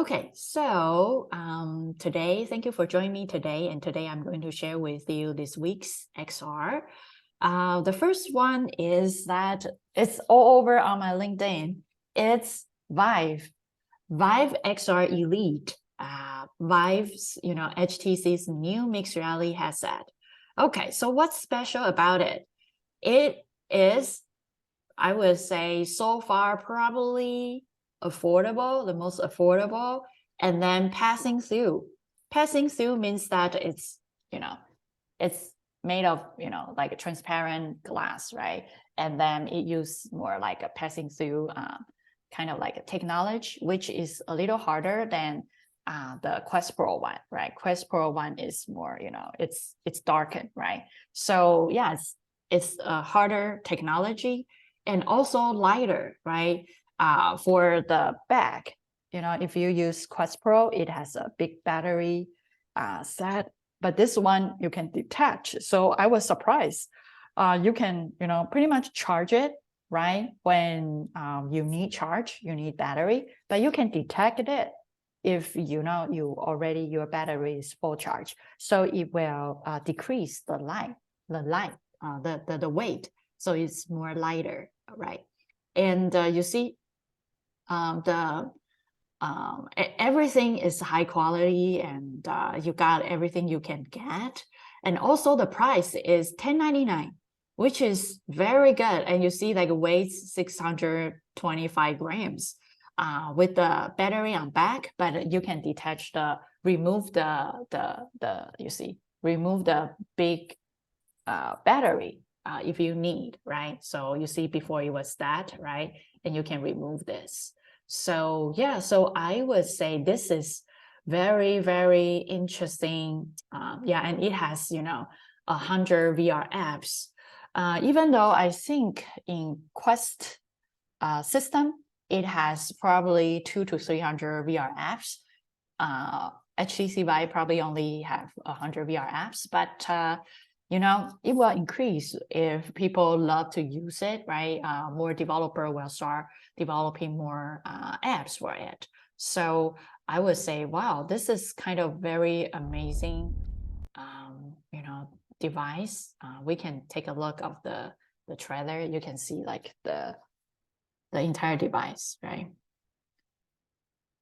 Okay, so today, thank you for joining me today. And today I'm going to share with you this week's XR. The first one is that it's all over on my LinkedIn. It's Vive XR Elite. Vive's, HTC's new mixed reality headset. Okay, so what's special about it? It is, I would say, so far probably affordable, the most affordable, and then passing through. Passing through means that it's made of, like a transparent glass, right? And then it uses more like a passing through kind of like a technology, which is a little harder than the Quest Pro one, right? Quest Pro one is more, it's darkened, right? So yeah, it's a harder technology and also lighter, right? For the back, if you use Quest Pro, it has a big battery set, but this one you can detach. So I was surprised. You can, pretty much charge it, right? When you need charge, you need battery, but you can detect it if your battery is full charge. So it will decrease the weight. So it's more lighter, right? And you see, everything is high quality, and you got everything you can get. And also the price is $10.99, which is very good. And you see, like, weighs 625 grams with the battery on back, but you can detach remove the big battery if you need, right? So you see, before it was that, right? And you can remove this. So yeah, so I would say this is very, very interesting. Yeah, and it has, 100 VR apps. Even though I think in Quest system, it has probably 200 to 300 VR apps. HTC Vive probably only have 100 VR apps, but it will increase if people love to use it, right? More developer will start developing more apps for it. So I would say, wow, this is kind of very amazing, device. We can take a look of the trailer. You can see like the entire device, right?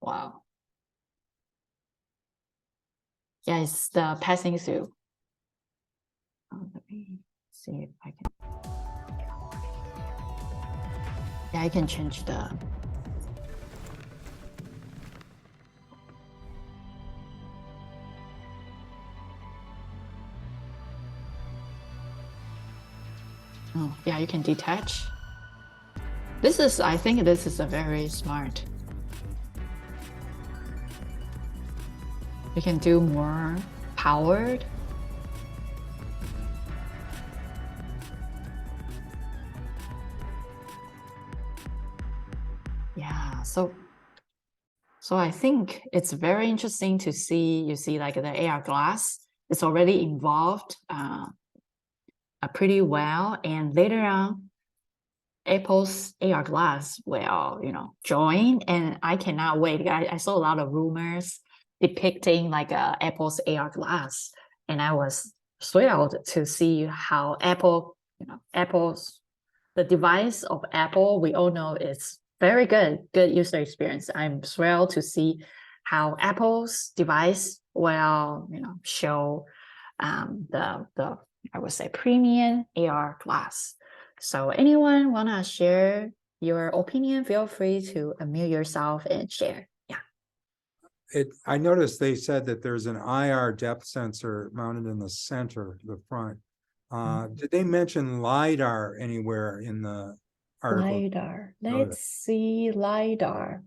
Wow. Yeah, it's the passing through. Let me see if I can. Yeah, I can change the. Oh, yeah, you can detach. I think this is a very smart. You can do more powered. Yeah, so I think it's very interesting to see, you see, like the AR glass, it's already involved pretty well. And later on, Apple's AR glass will, join, and I cannot wait. I saw a lot of rumors depicting like Apple's AR glass, and I was thrilled to see how Apple, the device of Apple, we all know it's very good user experience. I'm thrilled to see how Apple's device will, show the I would say premium AR glass. So anyone wanna share your opinion, feel free to unmute yourself and share. Yeah. I noticed they said that there's an IR depth sensor mounted in the center, the front. Did they mention LiDAR anywhere in the article? LiDAR. Let's see LiDAR.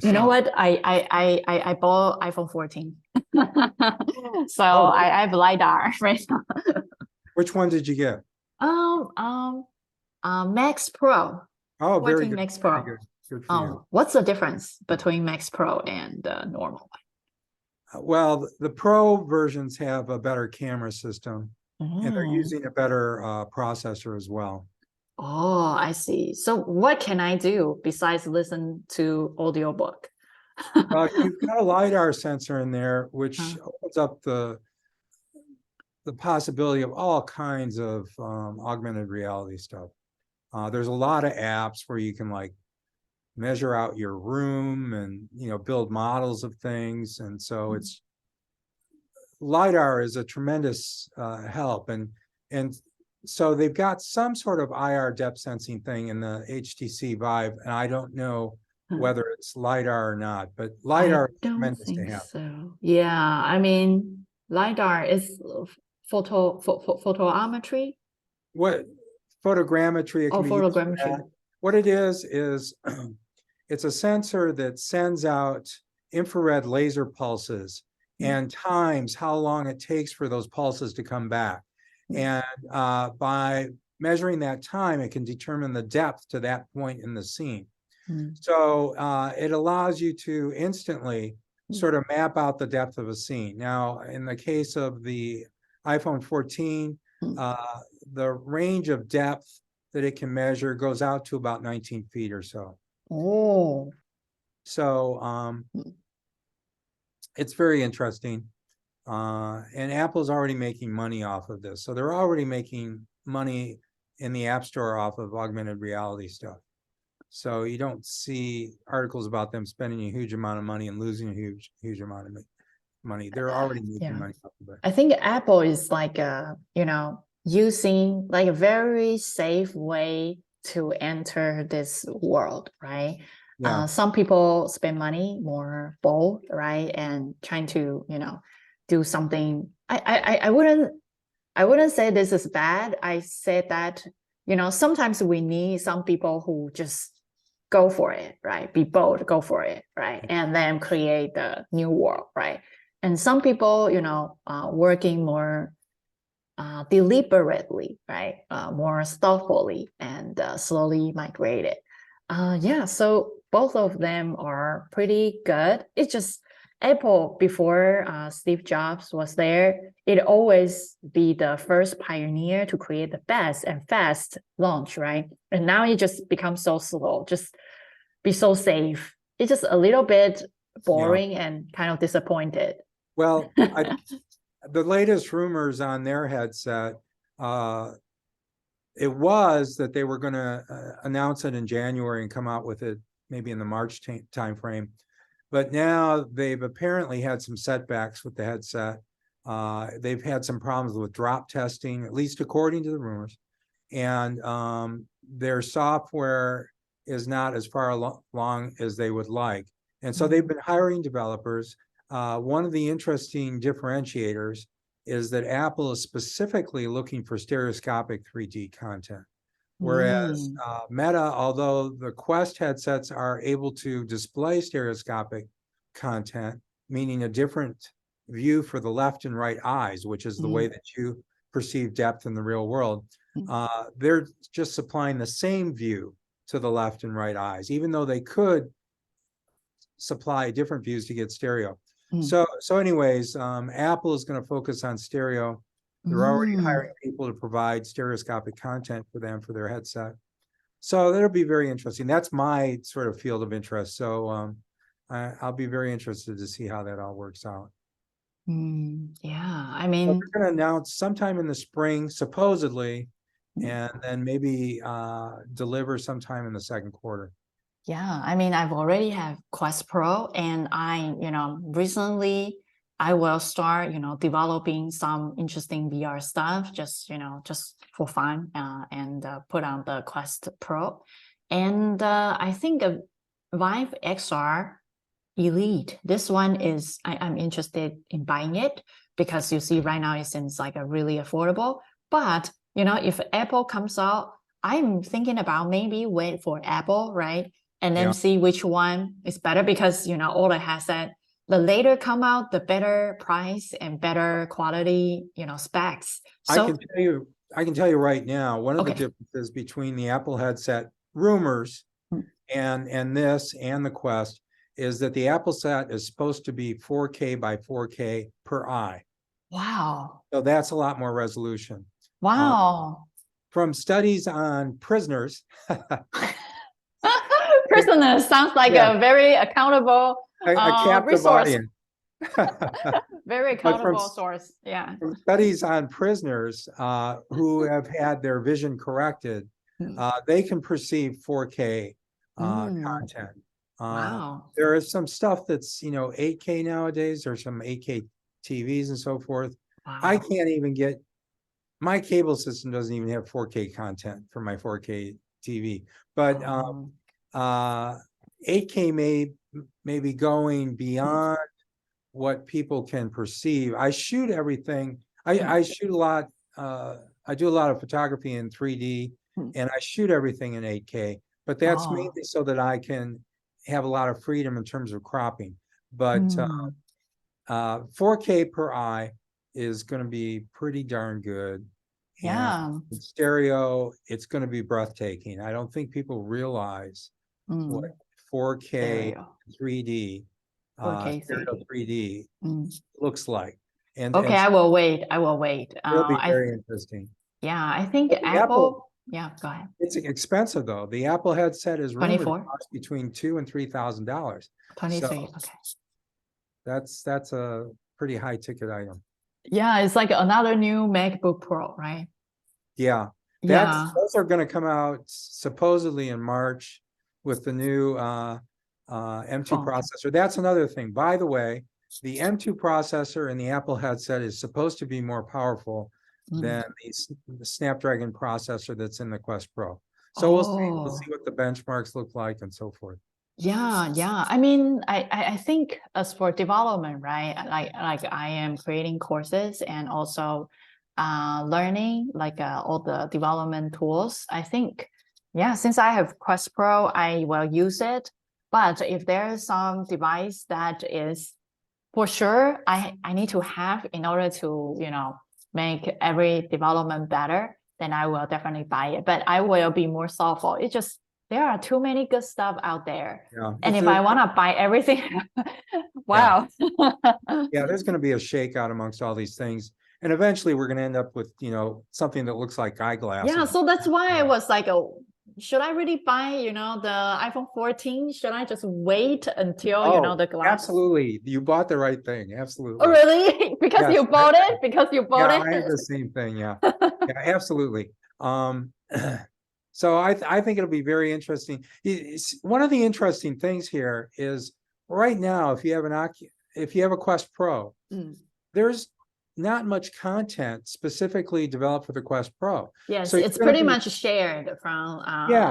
You know what? I bought iPhone 14. So I have LiDAR right now. Which one did you get? Max Pro. Oh, very 14 good. Max Pro. Very good for you. What's the difference between Max Pro and the normal one? Well, the Pro versions have a better camera system, and they're using a better processor as well. Oh, I see. So what can I do besides listen to audiobook? You've got a LiDAR sensor in there, which opens up the possibility of all kinds of augmented reality stuff. There's a lot of apps where you can like measure out your room and, you know, build models of things. And so it's LiDAR is a tremendous help. And so they've got some sort of IR depth sensing thing in the HTC Vive, and I don't know whether it's LiDAR or not, but LiDAR is don't tremendous to think have. so. Yeah, I mean, LiDAR is photometry. What photogrammetry, it Oh, can be used for photogrammetry. that. What it is it's a sensor that sends out infrared laser pulses and times how long it takes for those pulses to come back. And by measuring that time, it can determine the depth to that point in the scene. So it allows you to instantly sort of map out the depth of a scene. Now, in the case of the iPhone 14, the range of depth that it can measure goes out to about 19 feet or so. Oh. So it's very interesting. And Apple's already making money off of this. So they're already making money in the App Store off of augmented reality stuff. So you don't see articles about them spending a huge amount of money and losing a huge amount of money. They're already making money off of it. I think Apple is like you know, using like a very safe way to enter this world, right? Yeah. Some people spend money more bold, right? And trying to, you know, do something. I wouldn't say this is bad. I said that, you know, sometimes we need some people who just go for it, right? Be bold, go for it, right? And then create the new world, right? And some people, you know, working more deliberately, right? More thoughtfully and slowly migrate it. Yeah, so both of them are pretty good. It's just Apple before Steve Jobs was there, it always be the first pioneer to create the best and fast launch, right? And now it just becomes so slow, just be so safe. It's just a little bit boring and kind of disappointed. Well, the latest rumors on their headset, it was that they were going to announce it in January and come out with it maybe in the March timeframe. But now they've apparently had some setbacks with the headset. They've had some problems with drop testing, at least according to the rumors. And their software is not as far along as they would like. And so they've been hiring developers. One of the interesting differentiators is that Apple is specifically looking for stereoscopic 3D content. Whereas Meta, although the Quest headsets are able to display stereoscopic content, meaning a different view for the left and right eyes, which is the way that you perceive depth in the real world, they're just supplying the same view to the left and right eyes, even though they could supply different views to get stereo. So anyways, Apple is going to focus on stereo. They're already hiring people to provide stereoscopic content for them for their headset. So that'll be very interesting. That's my sort of field of interest. So I'll be very interested to see how that all works out. Yeah, I mean, they're going to announce sometime in the spring, supposedly, and then maybe deliver sometime in the second quarter. Yeah, I mean, I've already have Quest Pro, and you know, recently I will start, you know, developing some interesting VR stuff, just, you know, just for fun, and put on the Quest Pro. And I think Vive XR Elite, this one is, I'm interested in buying it because you see right now it seems like a really affordable. But, you know, if Apple comes out, I'm thinking about maybe wait for Apple, right? And then see which one is better because, you know, all the headset, the later come out, the better price and better quality, you know, specs. So I can tell you right now, one of the differences between the Apple headset rumors and this and the Quest is that the Apple set is supposed to be 4K by 4K per eye. Wow. So that's a lot more resolution. Wow. from studies on prisoners. Prisoner sounds like Yeah. a very accountable A captive resource. audience. Very But accountable source. Yeah. from studies on prisoners who have had their vision corrected, they can perceive 4K content. Wow. There is some stuff that's 8K nowadays. There's some 8K TVs and so forth. I Wow. can't even get, my cable system doesn't even have 4K content for my 4K TV. But 8K may be going beyond what people can perceive. I shoot everything. I shoot a lot. I do a lot of photography in 3D, and I shoot everything in 8K. But that's mainly so that I can have a lot of freedom in terms of cropping. But 4K per eye is going to be pretty darn good. Yeah. And in stereo, it's going to be breathtaking. I don't think people realize what 4K 3D, 4K stereo 3D looks like. And okay, I will wait. I will wait. It'll be very interesting. Yeah, I think Apple. Yeah, go ahead. It's expensive though. The Apple headset is rumored to 24? cost between $2,000 and $3,000. 23. So Okay. that's a pretty high ticket item. Yeah, it's like another new MacBook Pro, right? Yeah. Those are going to come out supposedly in March with the new M2 processor. That's another thing. By the way, the M2 processor in the Apple headset is supposed to be more powerful than the Snapdragon processor that's in the Quest Pro. So we'll see what the benchmarks look like and so forth. Yeah, yeah. I mean, I think as for development, right? Like I am creating courses and also learning like all the development tools. I think, yeah, since I have Quest Pro, I will use it. But if there's some device that is for sure I need to have in order to, make every development better, then I will definitely buy it. But I will be more thoughtful. It's just there are too many good stuff out there. Yeah, and if I want to buy everything, wow. Yeah, there's going to be a shakeout amongst all these things. And eventually we're going to end up with, something that looks like eyeglasses. Yeah, so that's why I was like, should I really buy, the iPhone 14? Should I just wait until, the glass? Absolutely. You bought the right thing. Absolutely. Oh, really? Because you bought it? Because you bought it? I have the same thing. Yeah. Yeah, absolutely. So I think it'll be very interesting. One of the interesting things here is right now, if you have a Quest Pro, there's not much content specifically developed for the Quest Pro. Yes, so it's pretty much shared from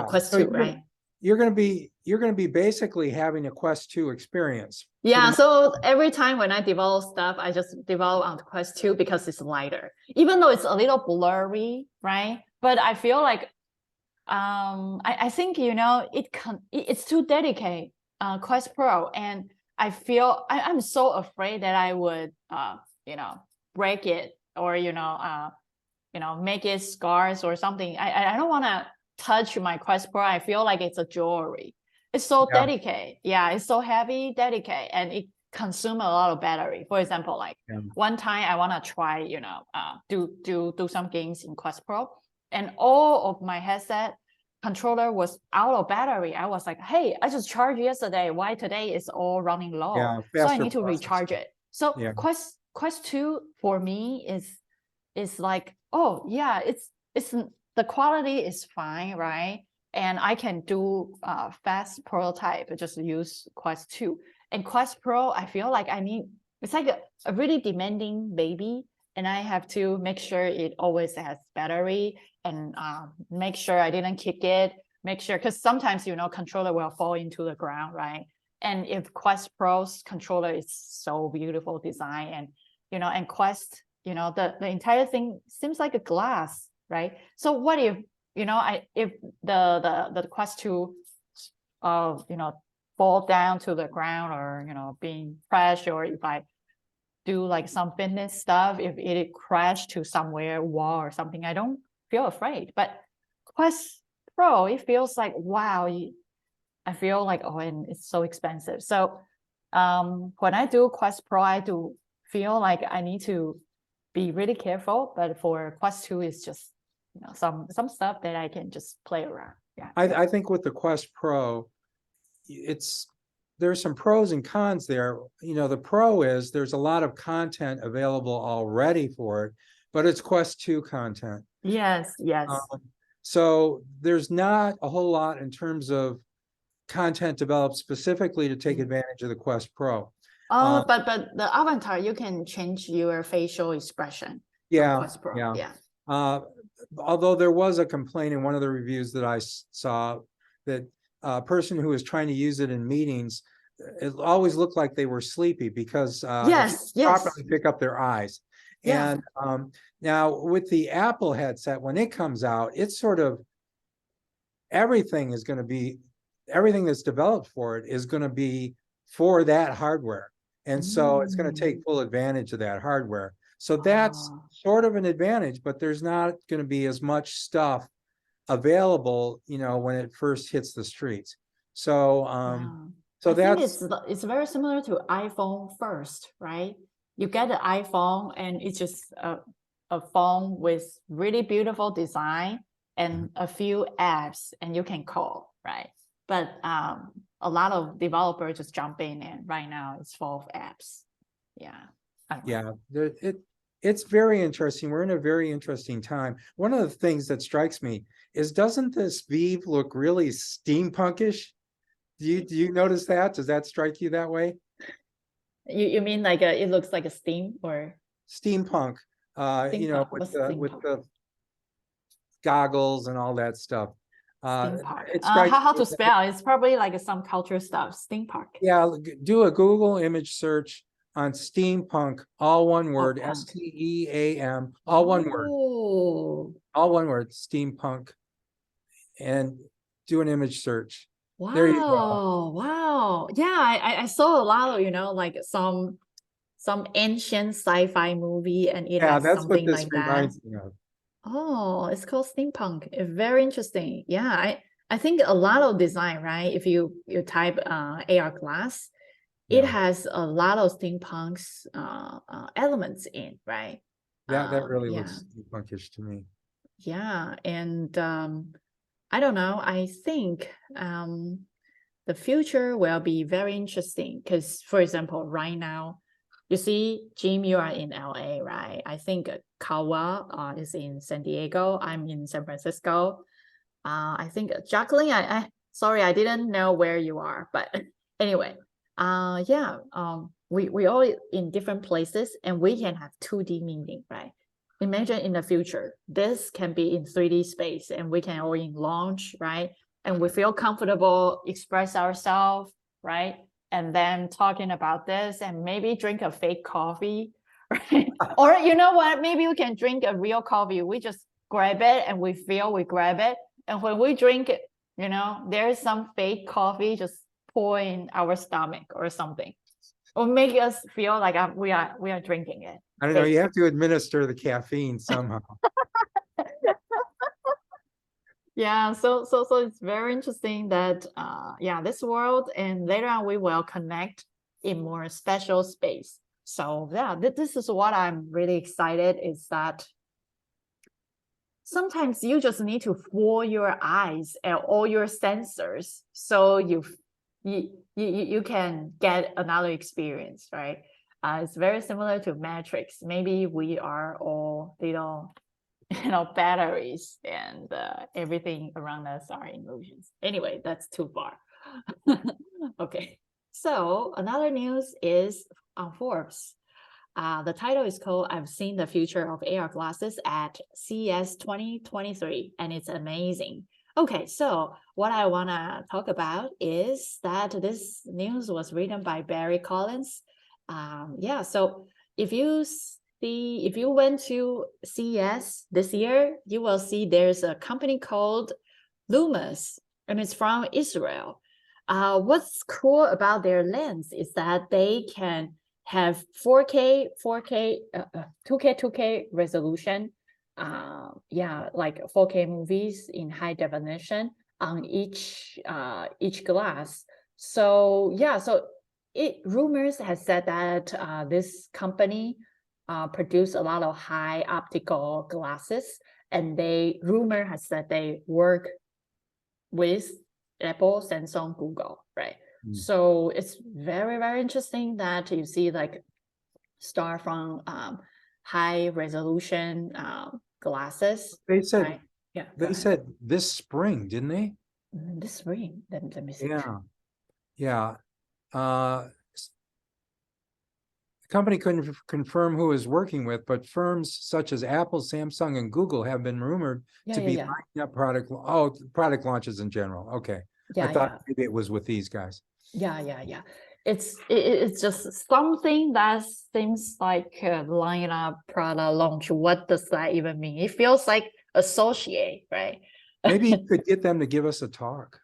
Quest 2, right? You're going to be basically having a Quest 2 experience. Yeah, so every time when I develop stuff, I just develop on Quest 2 because it's lighter, even though it's a little blurry, right? But I feel like I think it's too dedicated Quest Pro, and I feel I'm so afraid that I would break it or make it scars or something. I don't want to touch my Quest Pro. I feel like it's a jewelry. It's so dedicated. Yeah, it's so heavy, dedicated, and it consumes a lot of battery. For example, like one time I want to try do some games in Quest Pro, and all of my headset controller was out of battery. I was like, hey, I just charged yesterday. Why today is all running low? Yeah, so I need to recharge it. So Quest 2 for me is like, oh yeah, it's the quality is fine, right? And I can do fast prototype, just use Quest 2. And Quest Pro, I feel like it's like a really demanding baby, and I have to make sure it always has battery and make sure I didn't kick it, make sure, because sometimes, controller will fall into the ground, right? And if Quest Pro's controller is so beautiful design and Quest, the entire thing seems like a glass, right? So what if, if the Quest 2, fall down to the ground or, being crashed, or if I do like some fitness stuff, if it crashed to somewhere, wall or something, I don't feel afraid. But Quest Pro, it feels like, wow, I feel like, and it's so expensive. So when I do Quest Pro, I do feel like I need to be really careful. But for Quest 2, it's just, some stuff that I can just play around. Yeah. I think with the Quest Pro, there's some pros and cons there. The pro is there's a lot of content available already for it, but it's Quest 2 content. Yes. So there's not a whole lot in terms of content developed specifically to take advantage of the Quest Pro. But the avatar, you can change your facial expression. Yeah, Quest Pro. Yeah. Although there was a complaint in one of the reviews that I saw that a person who was trying to use it in meetings, it always looked like they were sleepy because properly pick up their eyes. And now with the Apple headset, when it comes out, it's sort of everything that's developed for it is going to be for that hardware. And so it's going to take full advantage of that hardware. So that's sort of an advantage, but there's not going to be as much stuff available, when it first hits the streets. So, I think it's very similar to iPhone first, right? You get the iPhone and it's just a phone with really beautiful design and a few apps, and you can call, right? But a lot of developers just jump in, and right now it's full of apps. It's very interesting. We're in a very interesting time. One of the things that strikes me is, doesn't this Vive look really steampunkish? Do you notice that? Does that strike you that way? You mean like it looks like a steam or steampunk? With the goggles and all that stuff. How to spell? It's probably like some culture stuff. Steampunk. Yeah, do a Google image search on steampunk, all one word, STEAM, all one word. All one word, steampunk, and do an image search. Wow. There you go. Wow. Yeah, I saw a lot of, like some ancient sci-fi movie, and it has that's something what this like reminds that. me of. Oh, it's called steampunk. It's very interesting. Yeah, I think a lot of design, right? If you type AR glass, it has a lot of steampunks elements in, right? That really looks steampunkish to me. Yeah, and I don't know. I think the future will be very interesting because, for example, right now, you see, Jim, you are in LA, right? I think Kawa is in San Diego. I'm in San Francisco. I think Jacqueline, sorry, I didn't know where you are, but anyway, we all in different places, and we can have 2D meeting, right? Imagine in the future, this can be in 3D space, and we can all in launch, right? And we feel comfortable, express ourselves, right? And then talking about this, and maybe drink a fake coffee, right? Or you know what? Maybe we can drink a real coffee. We just grab it, and we grab it. And when we drink it, there's some fake coffee just pour in our stomach or something, or make us feel like we are drinking it. I don't know. You have to administer the caffeine somehow. Yeah, so it's very interesting that this world, and later on we will connect in more special space. So this is what I'm really excited, is that sometimes you just need to fool your eyes and all your sensors, so you can get another experience, right? It's very similar to Matrix. Maybe we are all little batteries, and everything around us are illusions. Anyway, that's too far. Okay, so another news is on Forbes. The title is called "I've Seen the Future of AR Glasses at CES 2023, and it's amazing." Okay, so what I want to talk about is that this news was written by Barry Collins. So if you went to CES this year, you will see there's a company called Lumus, and it's from Israel. What's cool about their lens is that they can have 4K, 2K resolution. Like 4K movies in high definition on each glass. So rumors has said that this company produce a lot of high optical glasses, and rumor has said they work with Apple, Samsung, Google, right? So it's very, very interesting that you see like start from high resolution glasses. They said, right? Yeah, they said this spring, didn't they? this spring. Let me see. Yeah, yeah. The company couldn't confirm who is working with, but firms such as Apple, Samsung, and Google have been rumored to be lining up product launches in general. Okay. I thought maybe it was with these guys. Yeah. It's just something that seems like line up product launch. What does that even mean? It feels like associate, right? Maybe you could get them to give us a talk.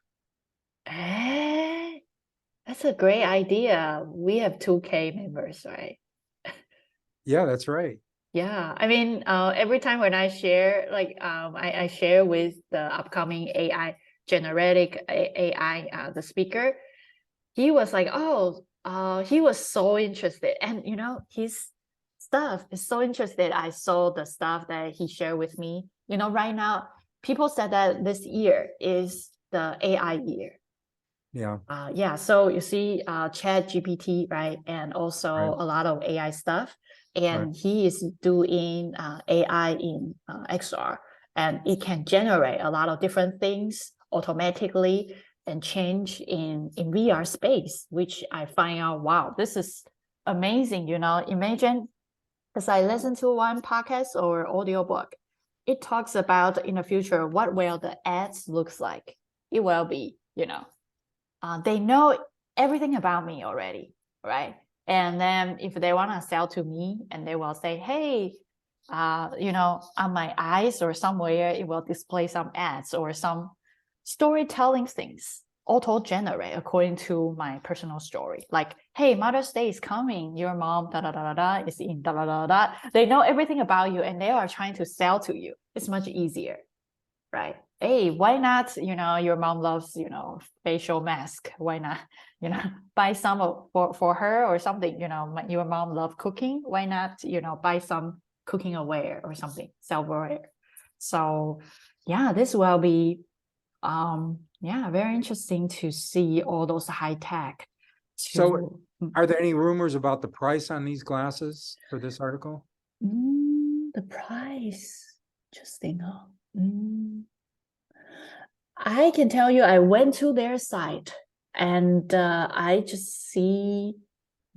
That's a great idea. We have 2K members, right? Yeah, that's right. Yeah, I mean, every time when I share, like, I share with the upcoming AI, generative AI, the speaker, he was like, oh, he was so interested. And, his stuff is so interested. I saw the stuff that he shared with me. Right now, people said that this year is the AI year. Yeah. So you see Chat GPT, right? And also a lot of AI stuff. And he is doing AI in XR, and it can generate a lot of different things automatically and change in VR space, which I find out, wow, this is amazing. Imagine, because I listen to one podcast or audiobook, it talks about in the future, what will the ads looks like? It will be, they know everything about me already, right? And then if they want to sell to me, and they will say, hey, on my eyes or somewhere, it will display some ads or some storytelling things, auto-generate according to my personal story. Like, hey, Mother's Day is coming. Your mom, da da da da da, is in da da da da. They know everything about you, and they are trying to sell to you. It's much easier, right? Hey, why not, your mom loves, facial mask. Why not, buy some for her or something, your mom loves cooking. Why not, buy some cooking aware or something, self-aware. So yeah, this will be, very interesting to see all those high tech. So are there any rumors about the price on these glasses for this article? The price, interesting, huh? I can tell you, I went to their site and I just see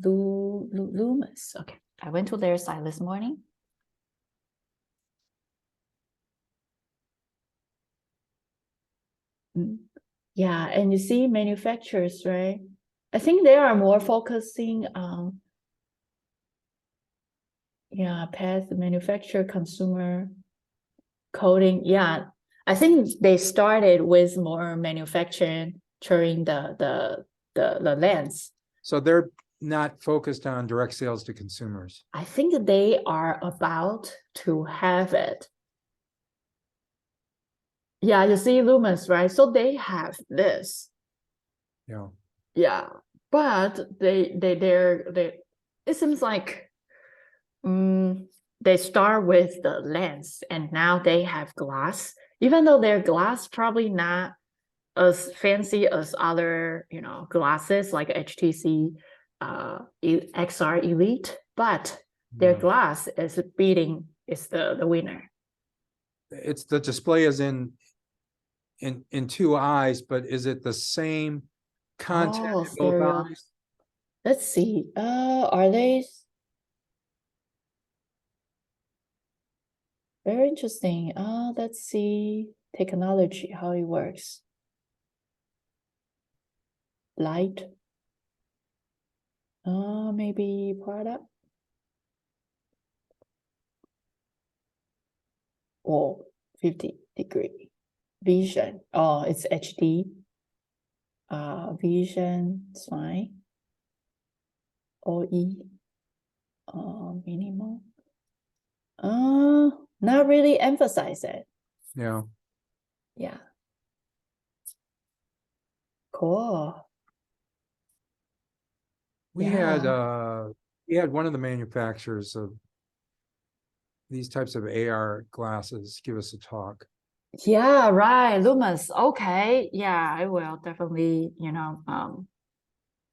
Lumus. Okay, I went to their site this morning. Yeah, and you see manufacturers, right? I think they are more focusing on, path manufacturer, consumer, coding. Yeah, I think they started with more manufacturing the lens. So they're not focused on direct sales to consumers. I think they are about to have it. Yeah, you see Lumus, right? So they have this. Yeah, but it seems like they start with the lens, and now they have glass. Even though their glass probably not as fancy as other, glasses like HTC XR Elite, but their glass is the winner. It's the display is in two eyes, but is it the same content in both eyes? Let's see. Are they very interesting? Let's see technology, how it works. Light. Maybe product. Oh, 50-degree vision. Oh, it's HD. Vision is fine. OE. Minimal. Not really emphasize it. Yeah. Cool. We had one of the manufacturers of these types of AR glasses. Give us a talk. Yeah, right. Lumus. Okay. Yeah, I will definitely,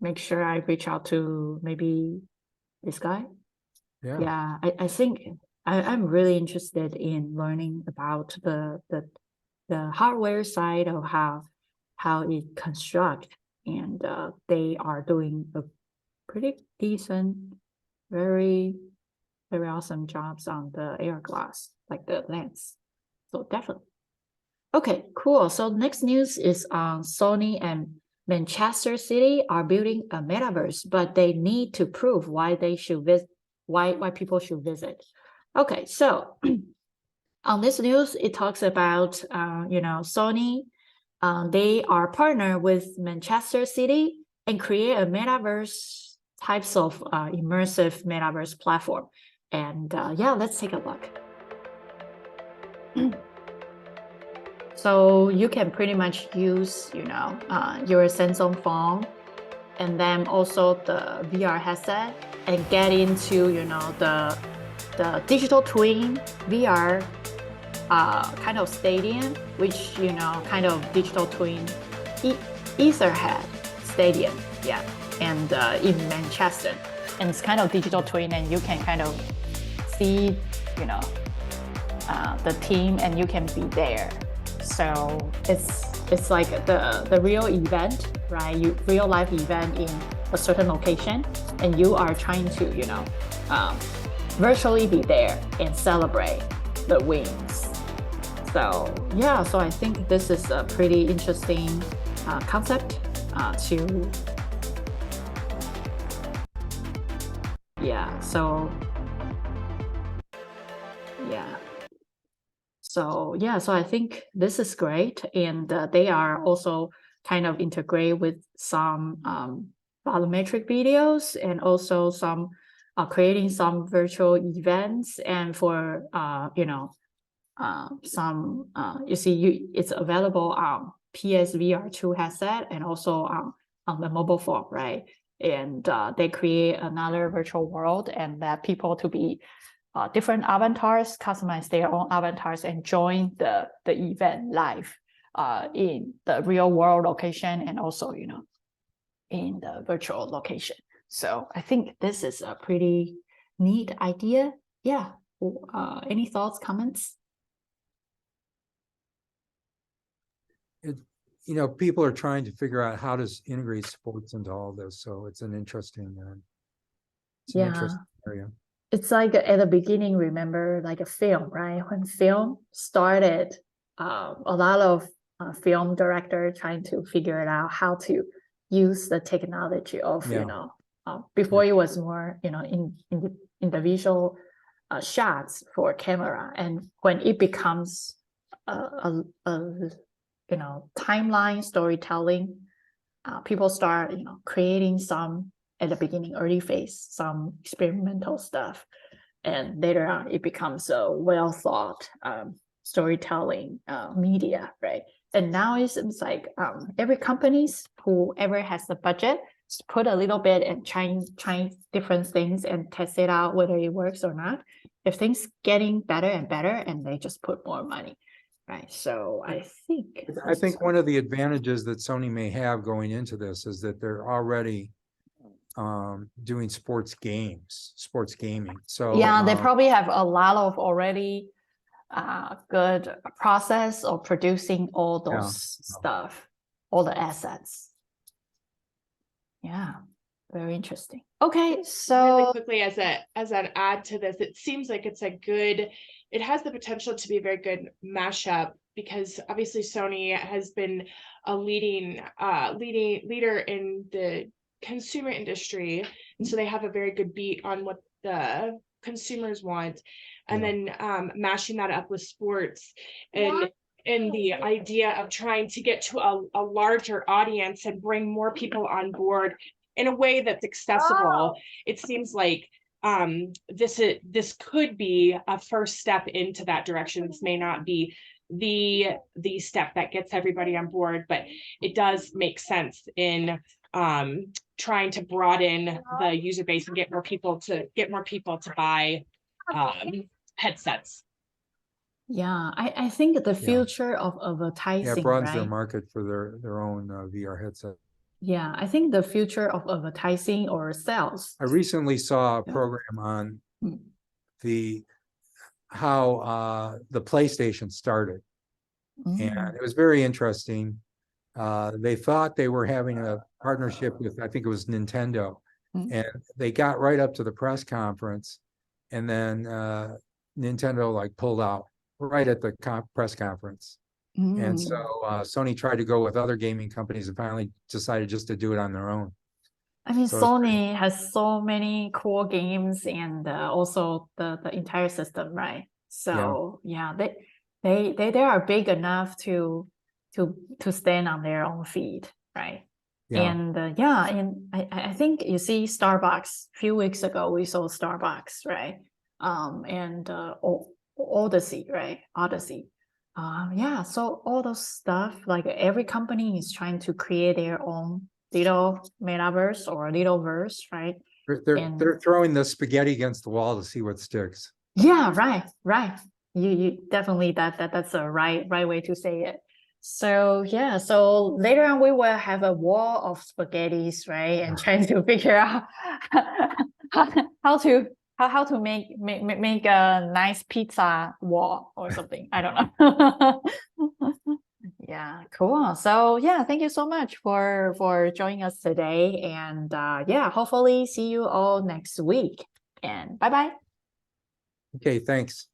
make sure I reach out to maybe this guy. Yeah. Yeah, I think I'm really interested in learning about the hardware side of how it construct, and they are doing a pretty decent, very very awesome jobs on the AR glass, like the lens. So definitely. Okay, cool. So next news is Sony and Manchester City are building a metaverse, but they need to prove why they should visit, why people should visit. Okay, so on this news, it talks about Sony. They are partner with Manchester City and create a metaverse types of immersive metaverse platform. And yeah, let's take a look. So you can pretty much use, your Samsung phone and then also the VR headset and get into, the digital twin VR kind of stadium, which, kind of digital twin Etherhead stadium. Yeah. And in Manchester. And it's kind of digital twin, and you can kind of see, the team, and you can be there. So it's like the real event, right? Real life event in a certain location, and you are trying to, virtually be there and celebrate the wins. So yeah, so I think this is a pretty interesting concept to. Yeah. So yeah. So yeah, so I think this is great, and they are also kind of integrate with some volumetric videos, and also some creating some virtual events, and for some it's available on PSVR2 headset, and also on the mobile phone, right? And they create another virtual world, and that people to be different avatars, customize their own avatars, and join the event live in the real world location, and also in the virtual location. So I think this is a pretty neat idea. Yeah. Any thoughts, comments? People are trying to figure out how to integrate sports into all this. So it's an interesting, interesting area. It's like at the beginning, remember, like a film, right? When film started, a lot of film director trying to figure it out how to use the technology of, before it was more, in the visual shots for camera. And when it becomes a timeline storytelling, people start, creating some at the beginning, early phase, some experimental stuff. And later on, it becomes a well thought storytelling media, right? And now it seems like every companies, whoever has the budget, just put a little bit and trying different things and test it out, whether it works or not. If things getting better and better, and they just put more money, right? So I think one of the advantages that Sony may have going into this is that they're already doing sports gaming. So yeah, they probably have a lot of already good process of producing all those stuff, all the assets. Yeah, very interesting. Okay, so really quickly, as an add to this, it seems like it has the potential to be a very good mashup, because obviously Sony has been a leader in the consumer industry, and so they have a very good beat on what the consumers want, and then mashing that up with sports and the idea of trying to get to a larger audience and bring more people on board in a way that's accessible. It seems like this could be a first step into that direction. This may not be the step that gets everybody on board, but it does make sense in trying to broaden the user base and get more people to buy headsets. Yeah, I think the future of Yeah, advertising, it broadens their right? market for their own VR headset. Yeah, I think the future of advertising or sales. I recently saw a Yeah. program on Mm. how the PlayStation started, and Mm. it was very interesting. They thought they were having a partnership with, I think it was Nintendo, Mm. and they got right up to the press conference, and then Nintendo like pulled out right at the press conference. And so Sony tried to go with other gaming companies and finally decided just to do it on their own. I mean, So it's pretty- Sony has so many cool games and also the entire system, right? So yeah, they are big enough to stand on their own feet, right? yeah, And yeah, and I think you see Starbucks. A few weeks ago, we saw Starbucks, right? And Odyssey, right? Odyssey. Yeah, so all those stuff, like every company is trying to create their own little metaverse or little verse, right? And they're throwing the spaghetti against the wall to see what sticks. yeah, right. You definitely that's a right way to say it. So yeah, so later on we will have a wall of spaghettis, right? And trying to figure out how to make a nice pizza wall or something. I don't know. Yeah, cool. So yeah, thank you so much for joining us today. And yeah, hopefully see you all next week. And bye bye. Okay, thanks.